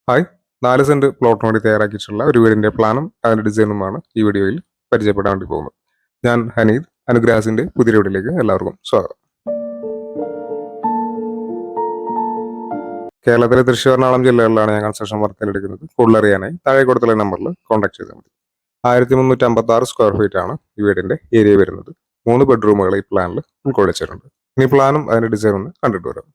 Hi, 4 saint പ്ലോട്ടിന് വേണ്ടി തയ്യാറാക്കിയിട്ടുള്ള ഒരു വീടിന്റെ പ്ലാനും അതിന്റെ ഡിസൈനുമാണ് ഈ വീഡിയോയിൽ പരിചയപ്പെടാൻ വേണ്ടി പോകുന്നത്. ഞാൻ ഹനീദ്, അനുഗ്രാസിന്റെ പുതിയ വീഡിയോയിലേക്ക് എല്ലാവർക്കും സ്വാഗതം. കേരളത്തിലെ തൃശ്ശൂർ, എറണാകുളം ജില്ലകളിലാണ് ഞാൻ കൺസ്ട്രക്ഷൻ വർക്ക് എടുക്കുന്നത്. കൂടുതൽ അറിയാനായി താഴെ കൊടുത്തുള്ള നമ്പറിൽ കോൺടാക്ട് ചെയ്താൽ മതി. 1356 സ്ക്വയർ ഫീറ്റ് ആണ് ഈ വീടിന്റെ ഏരിയ വരുന്നത്. 3 ബെഡ്റൂമുകൾ ഈ പ്ലാനിൽ ഉൾക്കൊള്ളിച്ചിട്ടുണ്ട്. ഇനി പ്ലാനും അതിന്റെ ഡിസൈനും ഒന്ന് കണ്ടിട്ട് വരാം.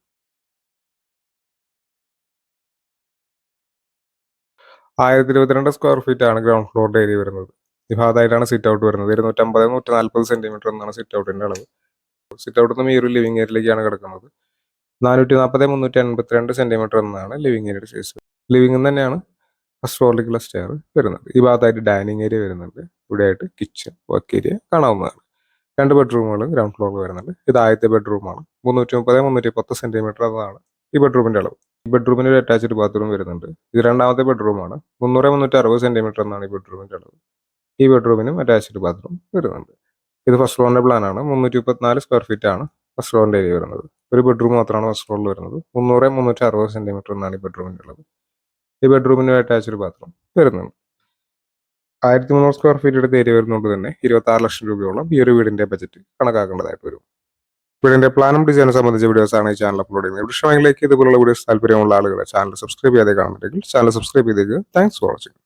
1022 സ്ക്വയർ ഫീറ്റ് ആണ് ഗ്രൗണ്ട് ഫ്ലോറിന്റെ ഏരിയ വരുന്നത്. ഈ ഭാഗത്തായിട്ടാണ് സിറ്റ് ഔട്ട് വരുന്നത്. 250 140 സെന്റിമീറ്റർ എന്നാണ് സിറ്റ് ഔട്ടിന്റെ അളവ്. സിറ്റ് ഔട്ടിൽ നിന്ന് ഈ ഒരു ലിവിംഗ് ഏരിയയിലേക്കാണ് കിടക്കുന്നത്. 440 382 സെന്റിമീറ്റർ എന്നാണ് ലിവിംഗ് ഏരിയയുടെ സൈസ്. ലിവിംഗ് തന്നെയാണ് ഫസ്റ്റ് ഫ്ലോറിലേക്കുള്ള സ്റ്റെയർ വരുന്നത്. ഈ ഭാഗത്തായിട്ട് ഡൈനിങ് ഏരിയ വരുന്നുണ്ട്. ഇവിടെ ആയിട്ട് കിച്ചൺ വർക്ക് ഏരിയ കാണാവുന്നതാണ്. 2 ബെഡ്റൂമുകൾ ഗ്രൗണ്ട് ഫ്ലോറിൽ വരുന്നുണ്ട്. ഇത് ആദ്യത്തെ ബെഡ്റൂമാണ്. 330 310 സെന്റിമീറ്റർ എന്നതാണ് ഈ ബെഡ്റൂമിന്റെ അളവ്. ഈ ബെഡ്റൂമിന് ഒരു അറ്റാച്ച്ഡ് ബാത്റൂം വരുന്നുണ്ട്. ഇത് രണ്ടാമത്തെ ബെഡ്റൂമാണ്. 300 360 സെന്റിമീറ്റർ എന്നാണ് ഈ ബെഡ്റൂമിന്റെ അളവ്. ഈ ബെഡ്റൂമിനും അറ്റാച്ച്ഡ് ബാത്റൂം വരുന്നുണ്ട്. ഇത് ഫസ്റ്റ് ഫ്ലോറിന്റെ പ്ലാൻ ആണ്. 334 സ്ക്വയർ ഫീറ്റ് ആണ് ഫസ്റ്റ് ഫ്ലോറിന്റെ ഏരിയ വരുന്നത്. ഒരു ബെഡ്റൂം മാത്രമാണ് ഫസ്റ്റ് ഫ്ലോറിൽ വരുന്നത്. 300 360 സെന്റിമീറ്റർ എന്നാണ് ഈ ബെഡ്റൂമിന്റെ അളവ്. ഈ ബെഡ്റൂമിന് അറ്റാച്ച്ഡ് ബാത്റൂം വരുന്നുണ്ട്. 1300 സ്ക്വയർ ഫീറ്റ് എടുത്ത് ഏരിയ വരുന്നതുകൊണ്ട് തന്നെ 26 ലക്ഷം രൂപയോളം ഈ ഒരു വീടിന്റെ ബജറ്റ് കണക്കാക്കേണ്ടതായിട്ട് വരും. വീടിന്റെ പ്ലാനും ഡിസൈനും സംബന്ധിച്ച വീഡിയോസ് ആണ് ഈ ചാനൽ അപ്ലോഡ് ചെയ്യുന്നത്. ഇഷ്ടമെങ്കിലേക്ക് ഇതുപോലുള്ള വീഡിയോസ് താല്പര്യമുള്ള ആളുകളെ ചാനൽ സബ്സ്ക്രൈബ് ചെയ്യാതെ കാണുന്നുണ്ടെങ്കിൽ ചാനൽ സബ്സ്ക്രൈബ് ചെയ്തേക്ക്. Thanks for watching.